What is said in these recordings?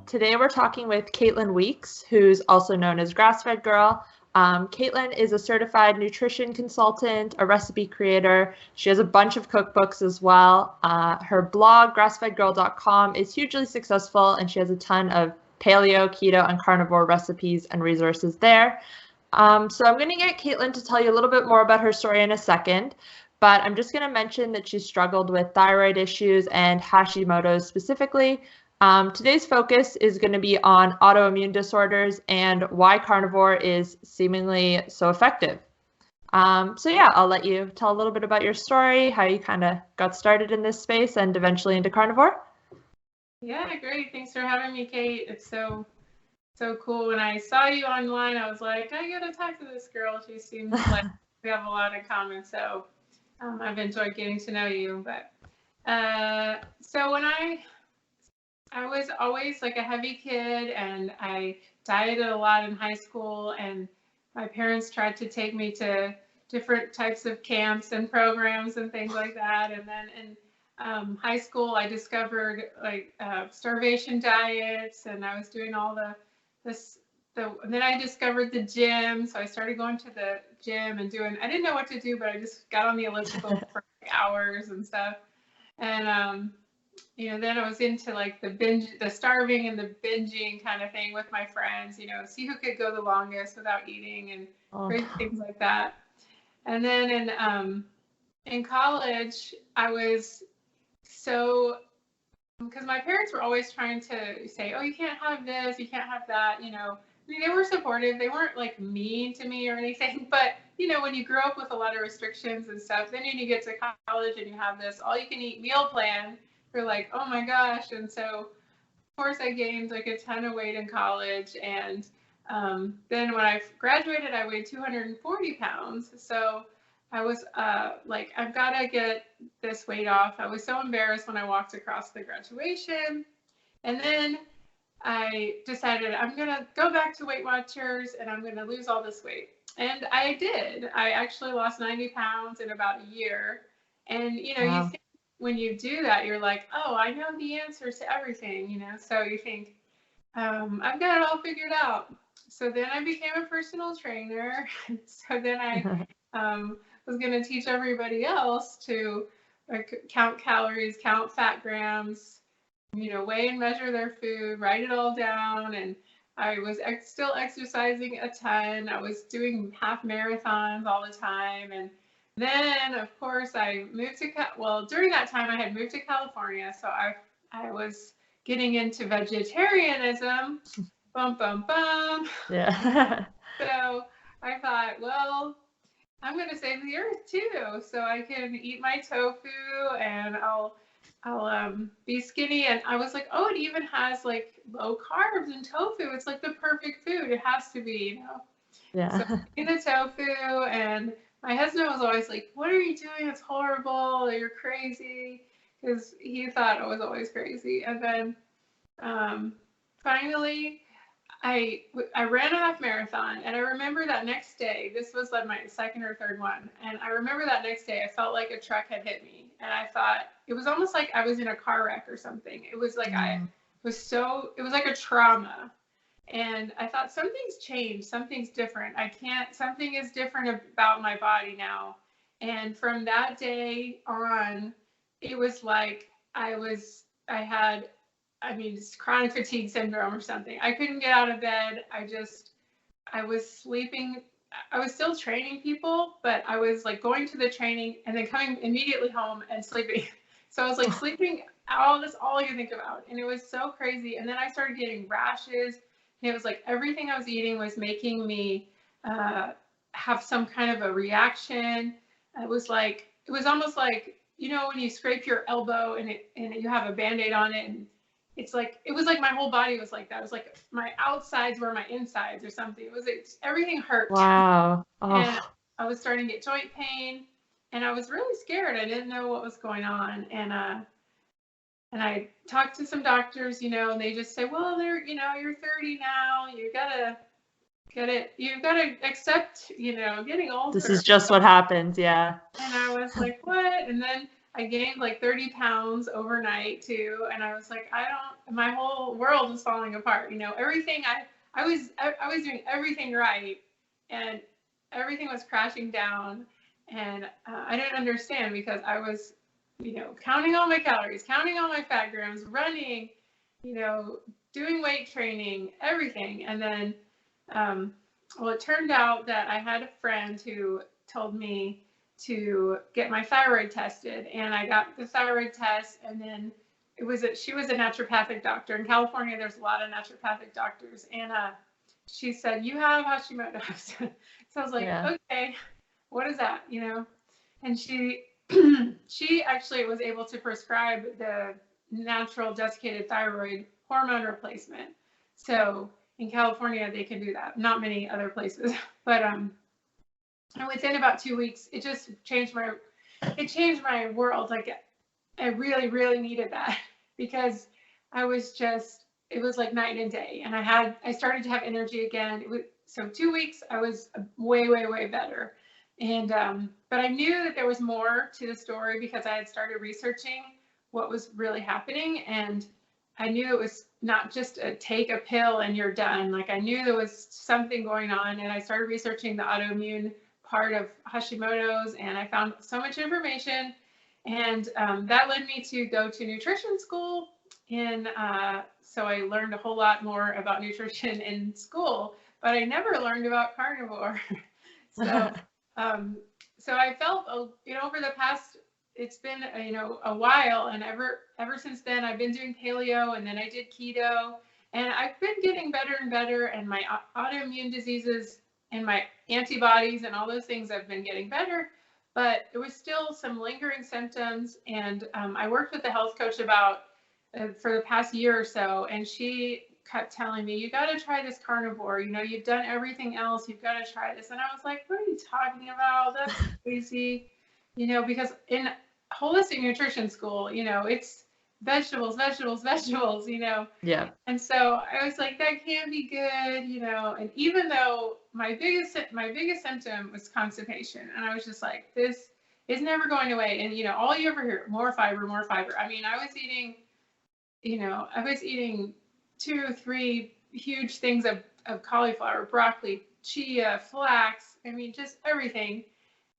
Today we're talking with Caitlin Weeks, who's also known as Grass-Fed Girl. Caitlin is a certified nutrition consultant, a recipe creator. She has a bunch of cookbooks as well. Her blog, grassfedgirl.com, is hugely successful, and she has a ton of paleo, keto, and carnivore recipes and resources there. So I'm going to get Caitlin to tell you a little bit more about her story in a second, but I'm just going to mention that she struggled with thyroid issues and Hashimoto's specifically. Today's focus is going to be on autoimmune disorders and why carnivore is seemingly so effective. So yeah, I'll let you tell a little bit about your story, how you kind of got started in this space and eventually into carnivore. Yeah, great. Thanks for having me, Kate. It's so cool. When I saw you online, I was like, I gotta talk to this girl. She seems like we have a lot in common. So I've enjoyed getting to know you. But so when I was always like a heavy kid, and I dieted a lot in high school, and my parents tried to take me to different types of camps and programs and things like that. And then in high school, I discovered like starvation diets, and I was doing all and then I discovered the gym. So I started going to the gym and I didn't know what to do, but I just got on the elliptical for like hours and stuff. And then I was into like the starving and the binging kind of thing with my friends, see who could go the longest without eating and crazy things like that. And then in college, I was because my parents were always trying to say, oh, you can't have this, you can't have that, I mean, they were supportive. They weren't like mean to me or anything, but when you grow up with a lot of restrictions and stuff, then when you get to college and you have this all you can eat meal plan, you're like, oh my gosh. And so of course I gained like a ton of weight in college. And then when I graduated, I weighed 240 pounds. So I was like, I've got to get this weight off. I was so embarrassed when I walked across the graduation. And then I decided I'm going to go back to Weight Watchers and I'm going to lose all this weight. And I did. I actually lost 90 pounds in about a year. And, Wow. you think when you do that, you're like, oh, I know the answers to everything, So you think, I've got it all figured out. So then I became a personal trainer. So then I was going to teach everybody else to count calories, count fat grams, weigh and measure their food, write it all down. And I was still exercising a ton. I was doing half marathons all the time. And then, of course, I moved during that time, I had moved to California. So I was getting into vegetarianism. Bum, bum, bum. Yeah. So I thought, well, I'm going to save the earth too. So I can eat my tofu and I'll be skinny. And I was like, oh, it even has like low carbs and tofu. It's like the perfect food. It has to be, Yeah. So eating the tofu, and my husband was always like, what are you doing? It's horrible. You're crazy. Because he thought I was always crazy. And then finally, I ran a half marathon, and I remember that next day, this was like my second or third one, and I remember that next day I felt like a truck had hit me, and I thought it was almost like I was in a car wreck or something. It was like it was like a trauma, and I thought something's changed, something's different. Something is different about my body now. And from that day on, it was like it's chronic fatigue syndrome or something. I couldn't get out of bed. I was sleeping. I was still training people, but I was like going to the training and then coming immediately home and sleeping. So I was like sleeping, all I could think about. And it was so crazy. And then I started getting rashes. And it was like everything I was eating was making me have some kind of a reaction. It was almost like, when you scrape your elbow and you have a Band-Aid on it, and it was like my whole body was like that. It was like my outsides were my insides or something. Everything hurt. Wow. Oh. And I was starting to get joint pain, and I was really scared. I didn't know what was going on. And I talked to some doctors, and they just say, well, you're 30 now. You gotta get it. You've got to accept, getting older. This is just what happens. Yeah. And I was like, what? And then I gained like 30 pounds overnight too. And I was like, my whole world is falling apart. You know, everything I was doing everything right, and everything was crashing down. And I didn't understand, because I was, you know, counting all my calories, counting all my fat grams, running, you know, doing weight training, everything. And then, well, it turned out that I had a friend who told me to get my thyroid tested, and I got the thyroid test, and then she was a naturopathic doctor. In California, there's a lot of naturopathic doctors, and she said, you have Hashimoto's. So I was like, Yeah. okay, what is that, you know? And she actually was able to prescribe the natural desiccated thyroid hormone replacement. So in California, they can do that. Not many other places, but and within about 2 weeks, it just changed my world. Like, I really, really needed that, because I was just, it was like night and day. And I started to have energy again. So 2 weeks, I was way, way, way better. And, but I knew that there was more to the story, because I had started researching what was really happening. And I knew it was not just take a pill and you're done. Like, I knew there was something going on, and I started researching the autoimmune part of Hashimoto's, and I found so much information. And that led me to go to nutrition school. And so I learned a whole lot more about nutrition in school, but I never learned about carnivore. So, so I felt, you know, over the past, it's been, you know, a while, and ever since then, I've been doing paleo, and then I did keto, and I've been getting better and better, and my autoimmune diseases and my antibodies and all those things have been getting better. But there was still some lingering symptoms, and I worked with a health coach about for the past year or so, and she kept telling me, you got to try this carnivore. You know, you've done everything else. You've got to try this. And I was like, what are you talking about? That's crazy. You know, because in holistic nutrition school, you know, it's vegetables, vegetables, vegetables, you know. Yeah. And so I was like, that can't be good, you know. And even though my biggest symptom was constipation, and I was just like, this is never going away. And, you know, all you ever hear, more fiber, more fiber. I mean, I was eating 2, 3 huge things of cauliflower, broccoli, chia, flax. I mean, just everything.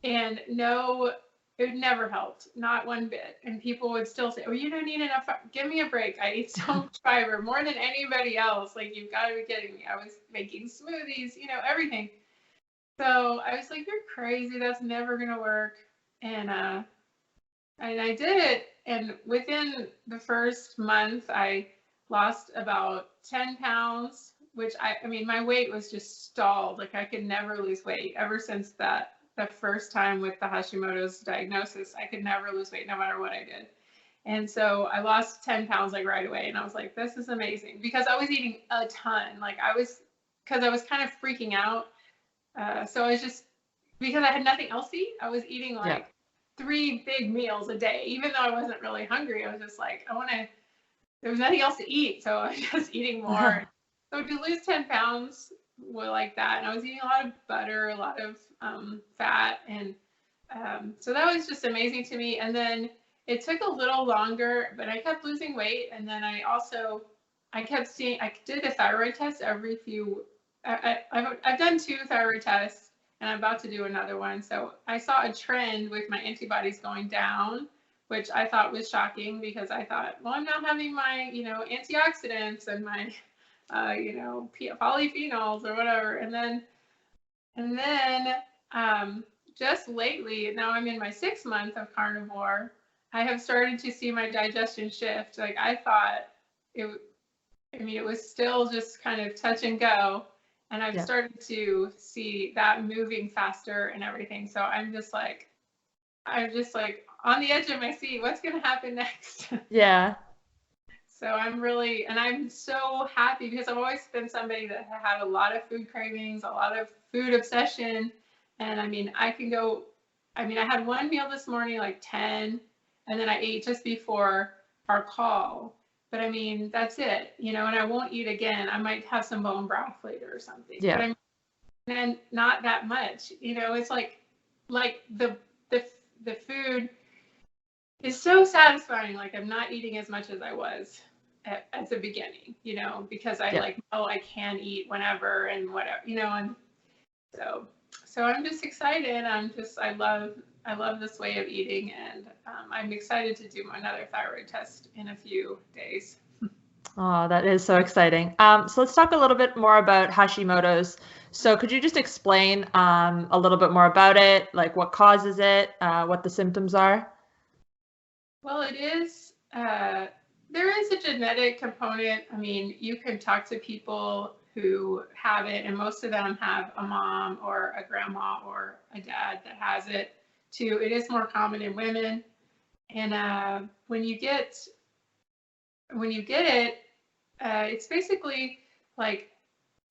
And no, it never helped, not one bit. And people would still say, oh, you don't need enough fiber. Give me a break. I eat so much fiber, more than anybody else. Like, you've got to be kidding me. I was making smoothies, you know, everything. So I was like, you're crazy. That's never going to work. And I did it. And within the first month, I lost about 10 pounds, which I mean, my weight was just stalled. Like, I could never lose weight ever since the first time with the Hashimoto's diagnosis. I could never lose weight no matter what I did. And so I lost 10 pounds like right away. And I was like, this is amazing, because I was eating a ton. Like, because I was kind of freaking out. So I was just, because I had nothing else to eat, I was eating like 3 big meals a day, even though I wasn't really hungry. I was just like, there was nothing else to eat. So I was just eating more. So to lose 10 pounds like that, and I was eating a lot of butter, a lot of fat, and so that was just amazing to me. And then it took a little longer, but I kept losing weight. And then I kept seeing, I did a thyroid test every few, I've done 2 thyroid tests, and I'm about to do another one. So I saw a trend with my antibodies going down, which I thought was shocking, because I thought, well, I'm not having my, you know, antioxidants and my, you know, polyphenols or whatever. And then just lately, now I'm in my 6th month of carnivore, I have started to see my digestion shift. Like, I thought it was still just kind of touch and go. And I've started to see that moving faster and everything. So I'm just like on the edge of my seat. What's going to happen next? Yeah. So I'm so happy, because I've always been somebody that had a lot of food cravings, a lot of food obsession. And I mean, I had one meal this morning, like 10, and then I ate just before our call. But I mean, that's it, you know, and I won't eat again. I might have some bone broth later or something. Yeah. But I mean, and not that much, you know. It's like the food, is so satisfying. Like I'm not eating as much as I was at the beginning, you know, because I like, oh, I can eat whenever and whatever, you know, and so I'm just excited. I love this way of eating, and I'm excited to do another thyroid test in a few days. Oh, that is so exciting. So let's talk a little bit more about Hashimoto's. So could you just explain a little bit more about it, like what causes it, what the symptoms are? Well, it is, there is a genetic component. I mean, you can talk to people who have it, and most of them have a mom or a grandma or a dad that has it too. It is more common in women. And when you get it, it's basically like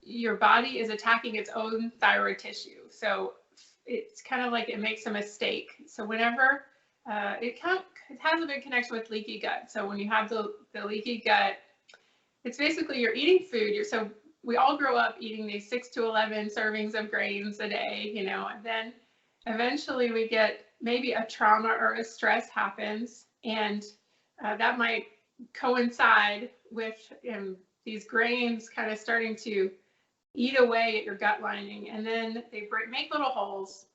your body is attacking its own thyroid tissue. So it's kind of like it makes a mistake. So whenever it has a big connection with leaky gut. So when you have the leaky gut, it's basically you're eating food. So we all grow up eating these 6 to 11 servings of grains a day, you know, and then eventually we get maybe a trauma or a stress happens, and that might coincide with these grains kind of starting to eat away at your gut lining, and then they make little holes,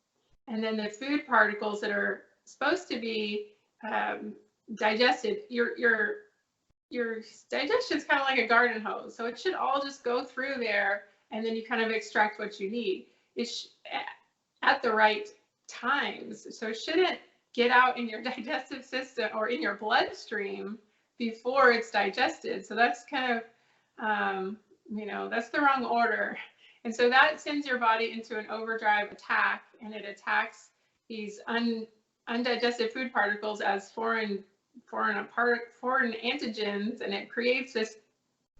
and then the food particles that are supposed to be digested, your digestion is kind of like a garden hose, so it should all just go through there, and then you kind of extract what you need. It's at the right times, so it shouldn't get out in your digestive system or in your bloodstream before it's digested. So that's kind of, you know, that's the wrong order. And so that sends your body into an overdrive attack, and it attacks these undigested food particles as foreign antigens, and it creates this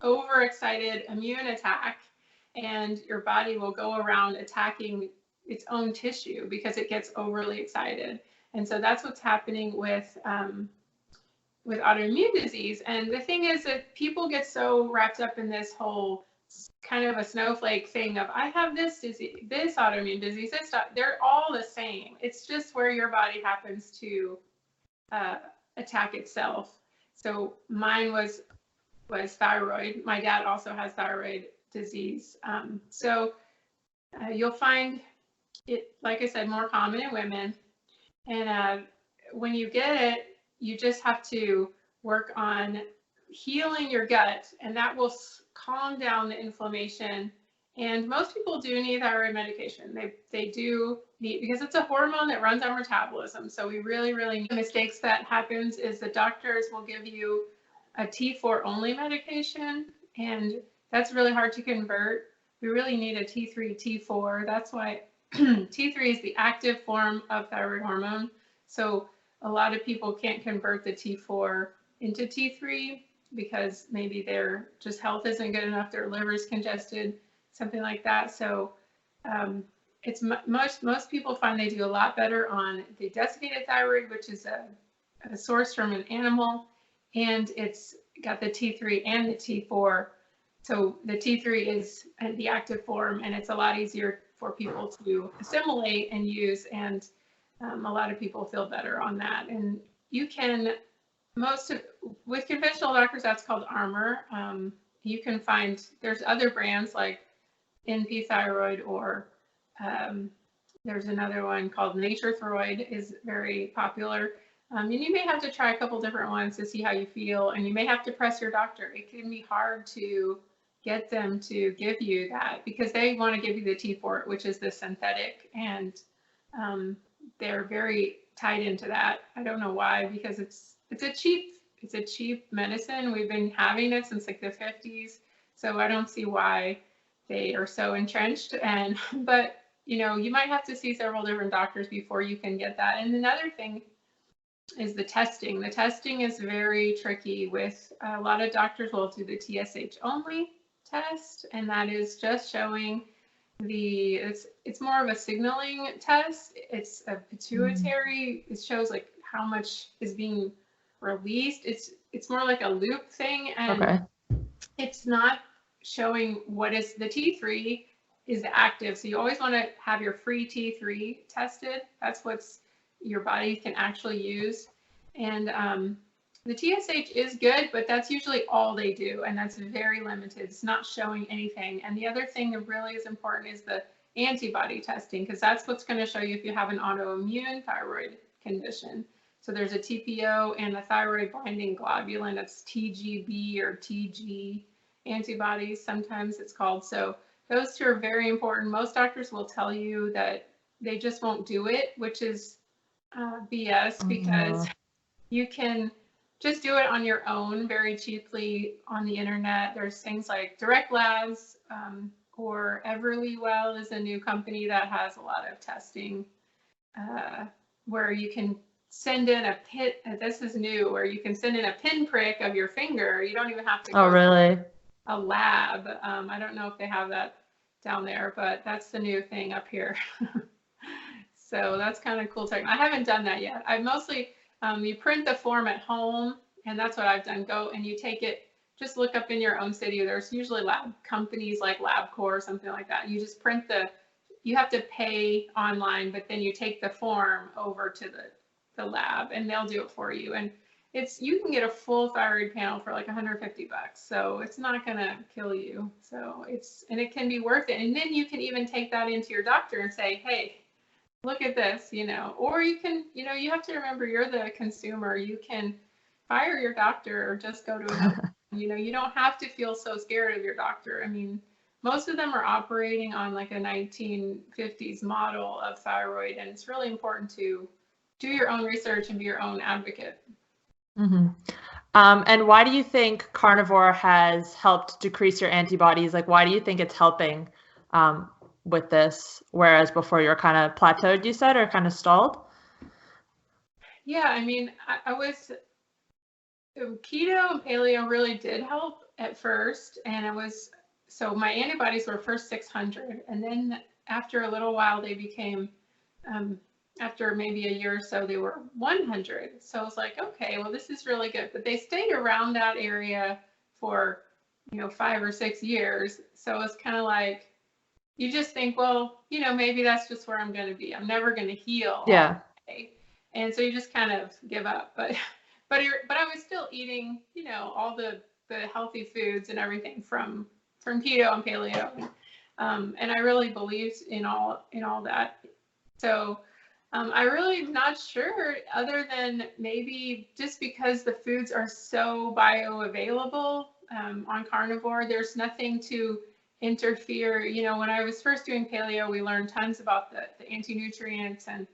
overexcited immune attack, and your body will go around attacking its own tissue because it gets overly excited. And so that's what's happening with autoimmune disease. And the thing is that people get so wrapped up in this whole kind of a snowflake thing of, I have this disease, this autoimmune disease, they're all the same. It's just where your body happens to attack itself. So mine was thyroid. My dad also has thyroid disease. You'll find it, like I said, more common in women. And when you get it, you just have to work on healing your gut, and that will calm down the inflammation. And most people do need thyroid medication. They do need, because it's a hormone that runs our metabolism. So we really, really need. Mistakes that happens is the doctors will give you a T4 only medication, and that's really hard to convert. We really need a T3, T4. That's why T3 is the active form of thyroid hormone. So a lot of people can't convert the T4 into T3 because maybe their just health isn't good enough, their liver's congested, something like that. So it's most people find they do a lot better on the desiccated thyroid, which is a source from an animal, and it's got the T3 and the T4. So the T3 is the active form, and it's a lot easier for people to assimilate and use, and a lot of people feel better on that. And you can, with conventional doctors, that's called Armour. You can find, there's other brands like NP Thyroid, or there's another one called Nature Thyroid is very popular. And you may have to try a couple different ones to see how you feel, and you may have to press your doctor. It can be hard to get them to give you that because they want to give you the T4, which is the synthetic, and they're very tied into that. I don't know why, because it's a cheap medicine. We've been having it since like the 50s, so I don't see why they are so entrenched. But you know, you might have to see several different doctors before you can get that. And another thing is the testing. The testing is very tricky. With a lot of doctors will do the TSH only test, and that is just showing it's more of a signaling test. It's a pituitary. It shows like how much is being released. It's more like a loop thing, and it's not showing what is the T3 is active. So you always want to have your free T3 tested. That's what's your body can actually use. And the TSH is good, but that's usually all they do, and that's very limited. It's not showing anything. And the other thing that really is important is the antibody testing, because that's what's going to show you if you have an autoimmune thyroid condition. So there's a TPO and a thyroid binding globulin. That's TGB or TG antibodies, sometimes it's called. So those two are very important. Most doctors will tell you that they just won't do it, which is BS, because you can just do it on your own very cheaply on the internet. There's things like Direct Labs, or 𝗥𝗘𝗥𝗘 is a new company that has a lot of testing, where you can send in a this is new, where you can send in a pinprick of your finger. You don't even have to go to a lab. I don't know if they have that down there, but that's the new thing up here. So that's kind of cool tech. I haven't done that yet. I mostly, you print the form at home, and that's what I've done. Go and you take it, just look up in your own city. There's usually lab companies like LabCorp or something like that. You just print you have to pay online, but then you take the form over to the lab and they'll do it for you. And you can get a full thyroid panel for like $150. So it's not gonna kill you. So and it can be worth it. And then you can even take that into your doctor and say, hey, look at this, or you can, you have to remember you're the consumer. You can fire your doctor or just go to another. You don't have to feel so scared of your doctor. I mean, most of them are operating on like a 1950s model of thyroid, and it's really important to do your own research and be your own advocate. Mm-hmm. And why do you think carnivore has helped decrease your antibodies? Like, why do you think it's helping with this, whereas before you were kind of plateaued, you said, or kind of stalled? Yeah, I mean, I was keto and paleo really did help at first, and so my antibodies were first 600, and then after a little while they became, after maybe a year or so, they were 100. So I was like, okay, well, this is really good. But they stayed around that area for 5 or 6 years. So it's kind of like, you just think, well, maybe that's just where I'm going to be. I'm never going to heal. Yeah. And so you just kind of give up. But I was still eating, all the healthy foods and everything from keto and paleo, and I really believed in all that. So I really not sure, other than maybe just because the foods are so bioavailable on carnivore, there's nothing to interfere. When I was first doing paleo, we learned tons about the anti-nutrients and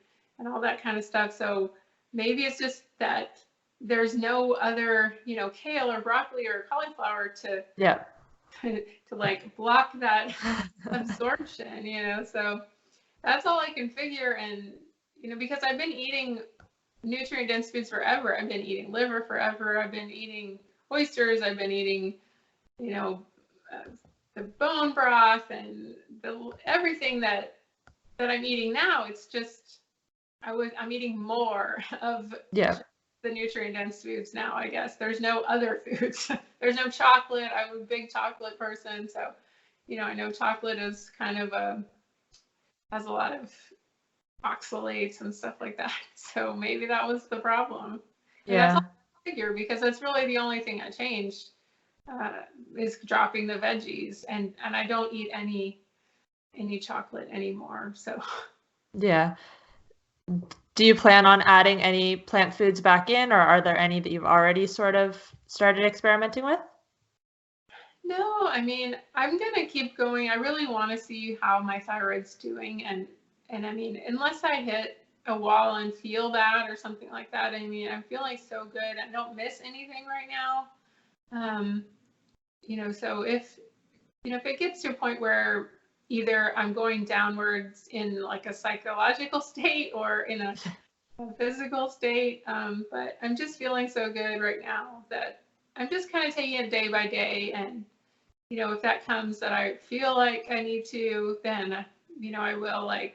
all that kind of stuff. So maybe it's just that there's no other, kale or broccoli or cauliflower to like block that absorption, so that's all I can figure. And because I've been eating nutrient dense foods forever. I've been eating liver forever. I've been eating oysters. I've been eating the bone broth and everything that I'm eating now. It's just I'm eating more of the nutrient dense foods now, I guess. There's no other foods. There's no chocolate. I'm a big chocolate person, so I know chocolate is kind of has a lot of oxalates and stuff like that. So maybe that was the problem. And that's all I figure, because that's really the only thing I changed, is dropping the veggies, and I don't eat any chocolate anymore. So yeah. Do you plan on adding any plant foods back in, or are there any that you've already sort of started experimenting with? No, I mean, I'm going to keep going. I really want to see how my thyroid's doing. And I mean, unless I hit a wall and feel that or something like that, I mean, I'm feeling so good. I don't miss anything right now. So if it gets to a point where either I'm going downwards in like a psychological state or in a physical state, but I'm just feeling so good right now that I'm just kind of taking it day by day. And if that comes that I feel like I need to, then I will, I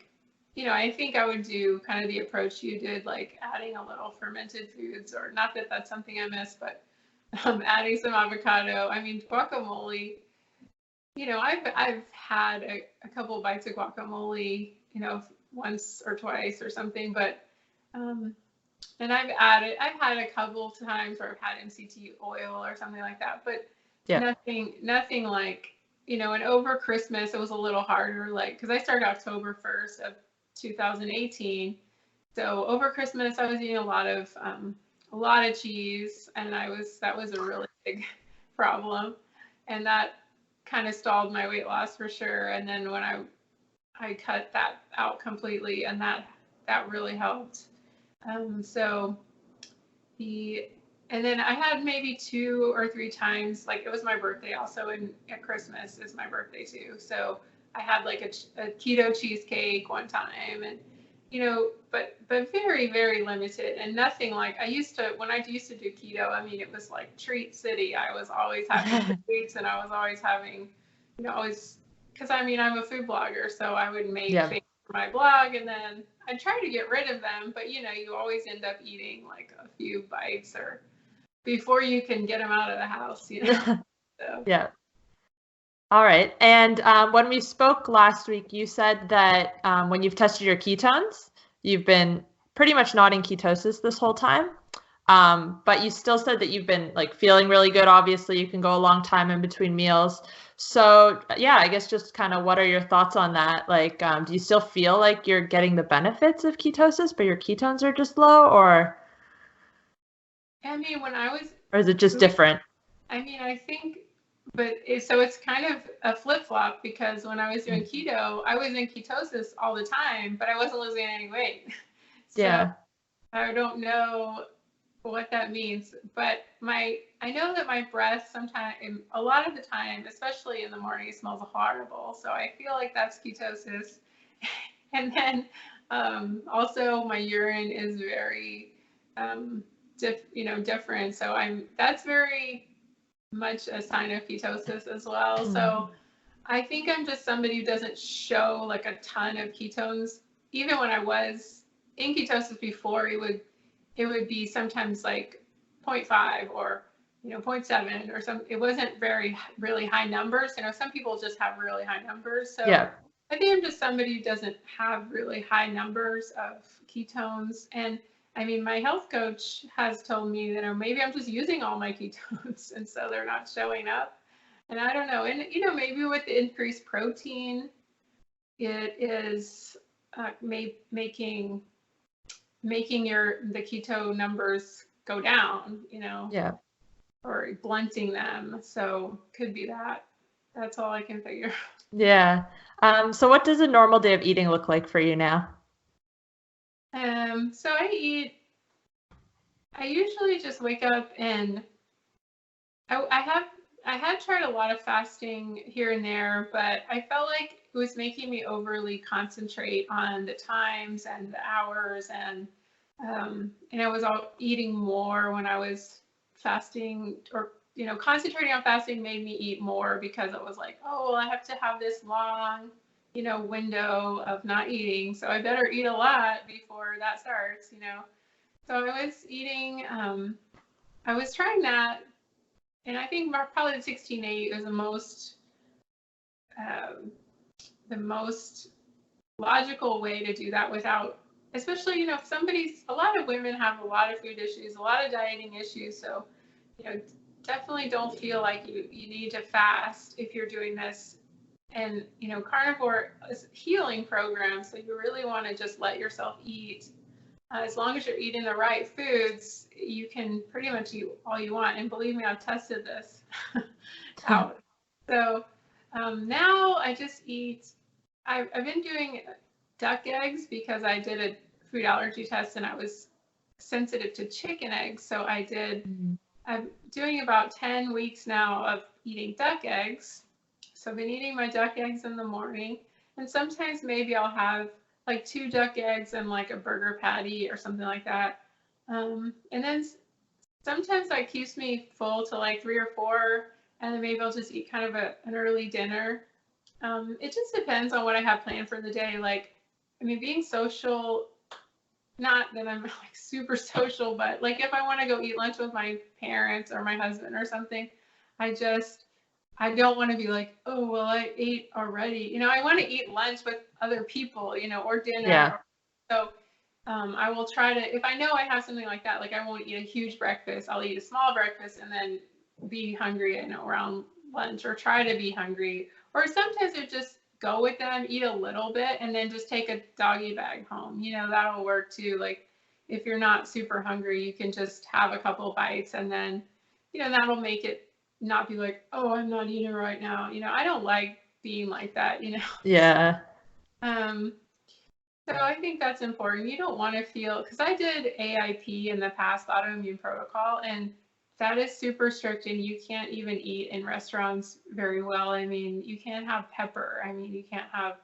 think I would do kind of the approach you did, like adding a little fermented foods, or not that that's something I miss, but adding some avocado. I mean, guacamole. I've had a couple of bites of guacamole, once or twice or something, but And I've had a couple times where I've had MCT oil or something like that, but nothing like, you know, and over Christmas, it was a little harder, like, because I started October 1st of 2018. So over Christmas, I was eating a lot of cheese, and that was a really big problem. And that kind of stalled my weight loss for sure. And then when I cut that out completely, and that really helped. And then I had maybe 2 or 3 times, like it was my birthday also, and at Christmas is my birthday too. So I had like a keto cheesecake one time, and you know, but very, very limited, and nothing like when I used to do keto, I mean, it was like treat city. I was always having treats, and I was always having, you know, because I mean, I'm a food blogger, so I would make things for my blog, and then I try to get rid of them, but you know, you always end up eating like a few bites or before you can get them out of the house, you know. So. Yeah. All right. And when we spoke last week, you said that when you've tested your ketones, you've been pretty much not in ketosis this whole time. But you still said that you've been like feeling really good. Obviously, you can go a long time in between meals. So yeah, I guess just kind of what are your thoughts on that? Like, do you still feel like you're getting the benefits of ketosis, but your ketones are just low, or? I mean, or is it just different? I mean, I think, so it's kind of a flip-flop, because when I was doing keto, I was in ketosis all the time, but I wasn't losing any weight. So I don't know what that means, but I know that my breath sometimes, a lot of the time, especially in the morning, smells horrible. So I feel like that's ketosis. And then also my urine is very different. So that's very much a sign of ketosis as well. So I think I'm just somebody who doesn't show like a ton of ketones. Even when I was in ketosis before, it would be sometimes like 0.5 or 0.7 or some. It wasn't really high numbers. You know, some people just have really high numbers. So I think I'm just somebody who doesn't have really high numbers of ketones. And I mean, my health coach has told me that maybe I'm just using all my ketones, and so they're not showing up. And I don't know. And maybe with the increased protein, it is making the keto numbers go down, or blunting them. So could be that. That's all I can figure. Yeah. So what does a normal day of eating look like for you now? So I usually just wake up, and I had tried a lot of fasting here and there, but I felt like it was making me overly concentrate on the times and the hours, and I was eating more when I was fasting, or concentrating on fasting made me eat more, because it was like, oh, well, I have to have this long window of not eating, so I better eat a lot before that starts. So I was eating, I was trying that, and I think probably the 16-8 is the most logical way to do that, without, especially, if a lot of women have a lot of food issues, a lot of dieting issues, so definitely don't feel like you need to fast if you're doing this. And carnivore is a healing program, so you really want to just let yourself eat. As long as you're eating the right foods, you can pretty much eat all you want. And believe me, I've tested this out. So now I just eat. I've been doing duck eggs, because I did a food allergy test and I was sensitive to chicken eggs. So I'm doing about 10 weeks now of eating duck eggs. So I've been eating my duck eggs in the morning, and sometimes maybe I'll have like 2 duck eggs and like a burger patty or something like that. And then sometimes that keeps me full to like 3 or 4, and then maybe I'll just eat kind of an early dinner. It just depends on what I have planned for the day. Like, I mean, being social, not that I'm like super social, but like if I want to go eat lunch with my parents or my husband or something, I don't want to be like, oh, well, I ate already. I want to eat lunch with other people, or dinner. Yeah. So I will try to, if I know I have something like that, like I won't eat a huge breakfast, I'll eat a small breakfast and then be hungry, around lunch, or try to be hungry. Or sometimes I just go with them, eat a little bit, and then just take a doggy bag home. That'll work too. Like if you're not super hungry, you can just have a couple bites, and then, that'll make it not be like, oh, I'm not eating right now. I don't like being like that, Yeah. So I think that's important. You don't want to feel, because I did AIP in the past, autoimmune protocol, and that is super strict, and you can't even eat in restaurants very well. I mean, you can't have pepper. I mean, you can't have,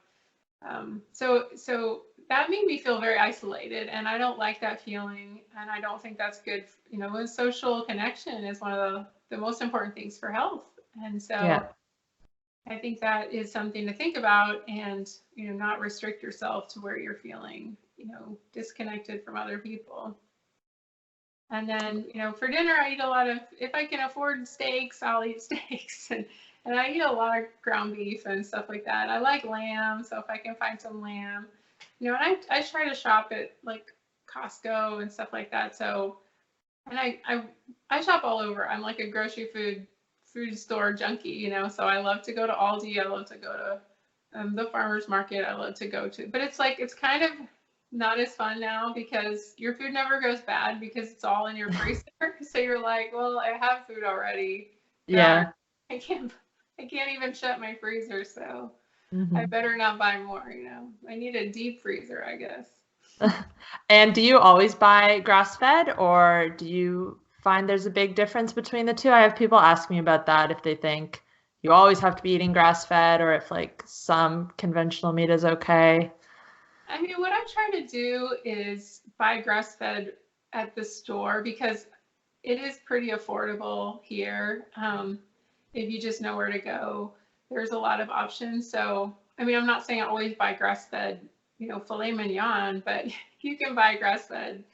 so that made me feel very isolated, and I don't like that feeling, and I don't think that's good. Social connection is one of the most important things for health. And so Yeah. I think that is something to think about, and, not restrict yourself to where you're feeling, disconnected from other people. And then, for dinner, I eat a lot of, if I can afford steaks, I'll eat steaks. And I eat a lot of ground beef and stuff like that. I like lamb, so if I can find some lamb, and I try to shop at like Costco and stuff like that. So, and I shop all over. I'm like a grocery food store junkie, so I love to go to Aldi. I love to go to the farmer's market. I love to go to, but it's kind of not as fun now because your food never goes bad because it's all in your freezer. So you're like, well, I have food already. Yeah. I can't even shut my freezer, so I Hmm. better not buy more. I need a deep freezer, I guess. And do you always buy grass-fed, or do you find there's a big difference between the two? I have people ask me about that, if they think you always have to be eating grass-fed, or if like some conventional meat is okay. I mean, what I try to do is buy grass-fed at the store because it is pretty affordable here. If you just know where to go, there's a lot of options. So, I mean, I'm not saying I always buy grass-fed, filet mignon, but you can buy grass-fed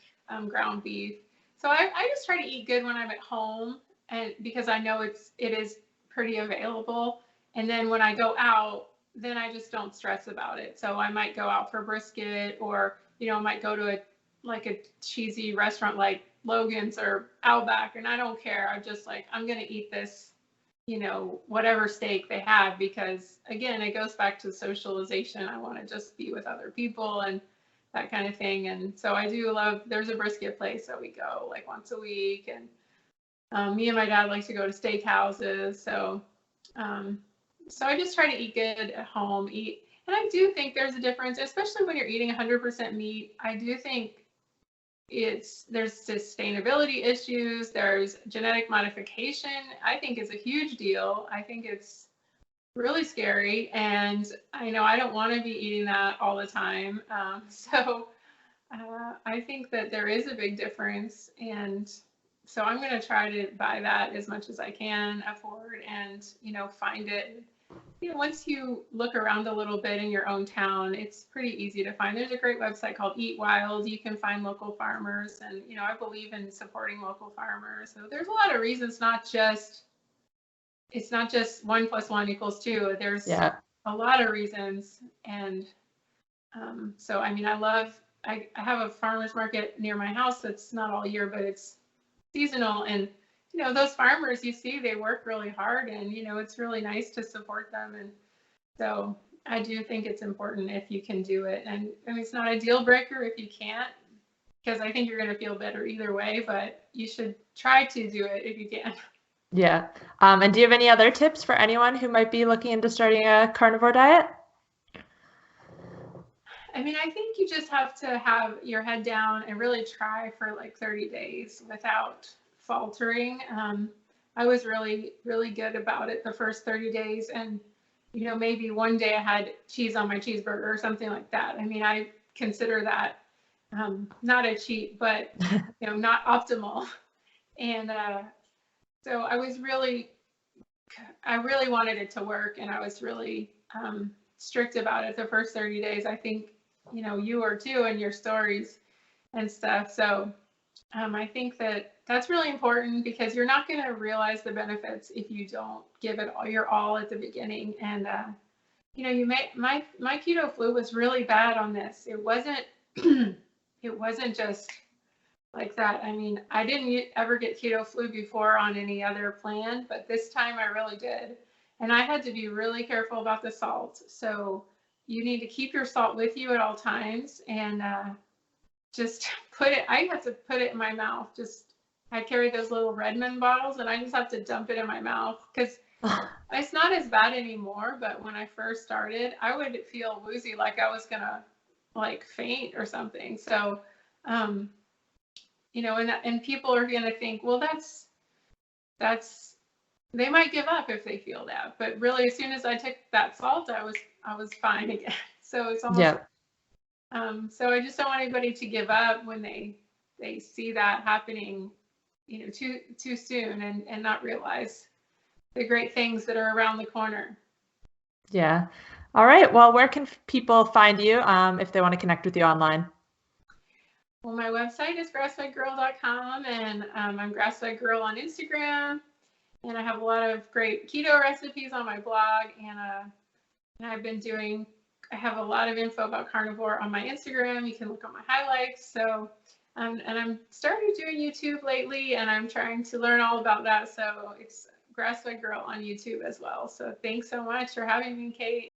ground beef. So I just try to eat good when I'm at home, and because I know it is pretty available. And then when I go out, then I just don't stress about it. So I might go out for brisket, or I might go to a cheesy restaurant like Logan's or Outback, and I don't care. I'm just like, I'm gonna eat this, whatever steak they have, because again, it goes back to socialization. I want to just be with other people and that kind of thing. And so I do love, there's a brisket place that we go like once a week, and me and my dad like to go to steak houses. So I just try to eat good at home, and I do think there's a difference, especially when you're eating 100% meat. I do think there's sustainability issues, there's genetic modification. I think is a huge deal. I think it's really scary, and I know I don't want to be eating that all the time. So I think that there is a big difference, and so I'm going to try to buy that as much as I can afford, and find it. Once you look around a little bit in your own town, it's pretty easy to find. There's a great website called Eat Wild. You can find local farmers, and I believe in supporting local farmers. So there's a lot of reasons. It's not just 1 + 1 = 2. There's a lot of reasons, and so I mean, I have a farmer's market near my house that's not all year, but it's seasonal, and those farmers you see, they work really hard, and it's really nice to support them. And so I do think it's important if you can do it. And I mean, it's not a deal breaker if you can't, because I think you're going to feel better either way, but you should try to do it if you can. Yeah. And do you have any other tips for anyone who might be looking into starting a carnivore diet? I mean, I think you just have to have your head down and really try for like 30 days without faltering. I was really, really good about it the first 30 days. And, maybe one day I had cheese on my cheeseburger or something like that. I mean, I consider that not a cheat, but, not optimal. And so I really wanted it to work, and I was really strict about it the first 30 days. I think, you are too in your stories and stuff. So I think that that's really important, because you're not going to realize the benefits if you don't give it all your all at the beginning. And my keto flu was really bad on this. It wasn't it wasn't just like that. I mean, I didn't ever get keto flu before on any other plan, but this time I really did. And I had to be really careful about the salt. So you need to keep your salt with you at all times, and just put it, I have to put it in my mouth. Just, I carry those little Redmond bottles, and I just have to dump it in my mouth, because it's not as bad anymore. But when I first started, I would feel woozy, like I was gonna like faint or something. So, you know, and people are gonna think, well, that's, they might give up if they feel that. But really, as soon as I took that salt, I was fine again. So it's almost, Yeah. so I just don't want anybody to give up when they see that happening, you know, too soon, and not realize the great things that are around the corner. Yeah. All right. Well, where can people find you if they want to connect with you online? Well, my website is grassfedgirl.com, and I'm grassfedgirl on Instagram, and I have a lot of great keto recipes on my blog, and I've been doing, I have a lot of info about carnivore on my Instagram. You can look on my highlights. So, and I'm starting doing YouTube lately, and I'm trying to learn all about that. So it's Grassfed Girl on YouTube as well. So thanks so much for having me, Kait.